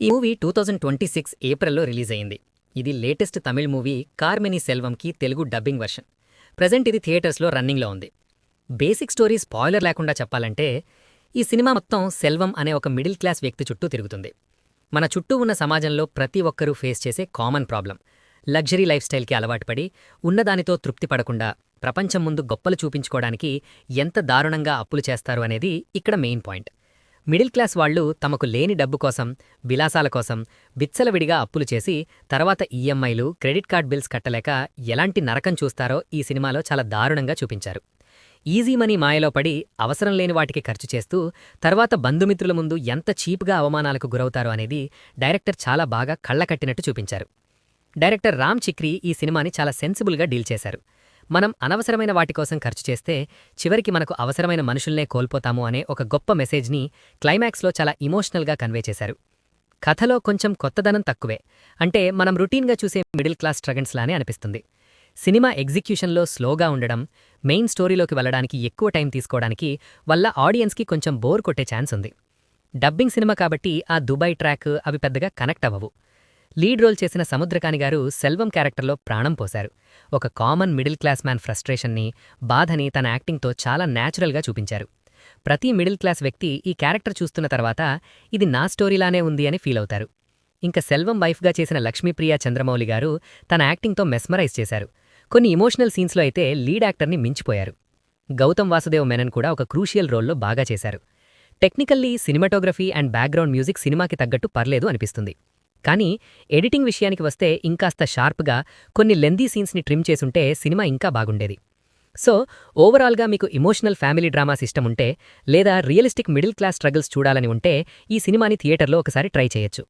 ఈ మూవీ 2026 ఏప్రిల్‌లో రిలీజ్ అయింది. ఇది లేటెస్ట్ తమిళ్ మూవీ 'కార్మెని సెల్వం'కి తెలుగు డబ్బింగ్ వెర్షన్. ప్రెజెంట్ ఇది థియేటర్స్‌లో రన్నింగ్‌లో ఉంది. బేసిక్ స్టోరీ స్పాయిలర్ లేకుండా చెప్పాలంటే, ఈ సినిమా మొత్తం సెల్వం అనే ఒక మిడిల్ క్లాస్ వ్యక్తి చుట్టూ తిరుగుతుంది. మన చుట్టూ ఉన్న సమాజంలో ప్రతి ఒక్కరూ ఫేస్ చేసే కామన్ ప్రాబ్లం. లగ్జరీ లైఫ్ స్టైల్‌కి అలవాటు పడి, ఉన్నదానితో తృప్తి పడకుండా, ప్రపంచం ముందు గొప్పలు చూపించుకోవడానికి ఎంత దారుణంగా అప్పులు చేస్తారు అనేది ఇక్కడ మెయిన్ పాయింట్. మిడిల్ క్లాస్ వాళ్ళు తమకు లేని డబ్బు కోసం, విలాసాల కోసం విచ్చలవిడిగా అప్పులు చేసి తర్వాత ఈఎంఐలు, క్రెడిట్ కార్డ్ బిల్స్ కట్టలేక ఎలాంటి నరకం చూస్తారో ఈ సినిమాలో చాలా దారుణంగా చూపించారు. ఈజీ మనీ మాయలో పడి అవసరం లేని వాటికి ఖర్చు చేస్తూ తర్వాత బంధుమిత్రుల ముందు ఎంత చీప్గా అవమానాలకు గురవుతారో అనేది డైరెక్టర్ చాలా బాగా కళ్లకట్టినట్టు చూపించారు. డైరెక్టర్ రామ్ చిక్రీ ఈ సినిమాని చాలా సెన్సిబుల్గా డీల్ చేశారు. మనం అనవసరమైన వాటి కోసం ఖర్చు చేస్తే చివరికి మనకు అవసరమైన మనుషుల్నే కోల్పోతాము అనే ఒక గొప్ప మెసేజ్ని క్లైమాక్స్లో చాలా ఇమోషనల్గా కన్వే చేశారు. కథలో కొంచెం కొత్తదనం తక్కువే, అంటే మనం రొటీన్గా చూసే మిడిల్ క్లాస్ స్ట్రగల్స్లానే అనిపిస్తుంది. సినిమా ఎగ్జిక్యూషన్లో స్లోగా ఉండడం, మెయిన్ స్టోరీలోకి వెళ్లడానికి ఎక్కువ టైం తీసుకోవడానికి వల్ల ఆడియన్స్కి కొంచెం బోర్ కొట్టే ఛాన్స్ ఉంది. డబ్బింగ్ సినిమా కాబట్టి ఆ దుబాయ్ ట్రాక్ అవి పెద్దగా కనెక్ట్ అవ్వవు. లీడ్ రోల్ చేసిన సముద్రకాని గారు సెల్వం క్యారెక్టర్లో ప్రాణం పోశారు. ఒక కామన్ మిడిల్ క్లాస్ మ్యాన్ ఫ్రస్ట్రేషన్ని, బాధని తన యాక్టింగ్తో చాలా న్యాచురల్గా చూపించారు. ప్రతి మిడిల్ క్లాస్ వ్యక్తి ఈ క్యారెక్టర్ చూస్తున్న తర్వాత ఇది నా స్టోరీలానే ఉంది అని ఫీల్ అవుతారు. ఇంకా సెల్వం వైఫ్గా చేసిన లక్ష్మీప్రియా చంద్రమౌళి గారు తన యాక్టింగ్తో మెస్మరైజ్ చేశారు. కొన్ని ఇమోషనల్ సీన్స్లో అయితే లీడ్ యాక్టర్ని మించిపోయారు. గౌతమ్ వాసుదేవ్ మెనన్ కూడా ఒక క్రూషియల్ రోల్లో బాగా చేశారు. Technically cinematography and background music సినిమాకి తగ్గట్టు పర్లేదు అనిపిస్తుంది. కానీ ఎడిటింగ్ విషయానికి వస్తే ఇంకాస్త షార్ప్గా కొన్ని లెందీ సీన్స్ని ట్రిమ్ చేసుంటే సినిమా ఇంకా బాగుండేది. సో ఓవరాల్గా మీకు ఇమోషనల్ ఫ్యామిలీ డ్రామాస్ ఇష్టముంటే, లేదా రియలిస్టిక్ మిడిల్ క్లాస్ స్ట్రగుల్స్ చూడాలని ఉంటే ఈ సినిమాని థియేటర్లో ఒకసారి ట్రై చేయొచ్చు.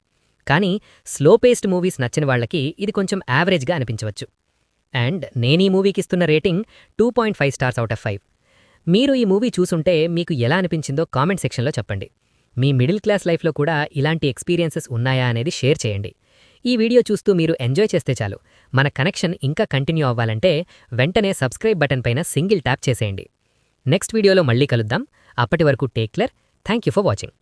కానీ స్లో పేస్డ్ మూవీస్ నచ్చిన వాళ్లకి ఇది కొంచెం యావరేజ్గా అనిపించవచ్చు. అండ్ నేనీ మూవీకిస్తున్న రేటింగ్ 2.5 స్టార్స్ అవుట్ ఆఫ్ 5. మీరు ఈ మూవీ చూసుంటే మీకు ఎలా అనిపించిందో కామెంట్ సెక్షన్లో చెప్పండి. మీ మిడిల్ క్లాస్ లైఫ్లో కూడా ఇలాంటి ఎక్స్పీరియన్సెస్ ఉన్నాయా అనేది షేర్ చేయండి. ఈ వీడియో చూస్తూ మీరు ఎంజాయ్ చేస్తే చాలు. మన కనెక్షన్ ఇంకా కంటిన్యూ అవ్వాలంటే వెంటనే సబ్స్క్రైబ్ బటన్ పైన సింగిల్ ట్యాప్ చేసేయండి. నెక్స్ట్ వీడియోలో మళ్ళీ కలుద్దాం. అప్పటి వరకు take care. Thank you for watching.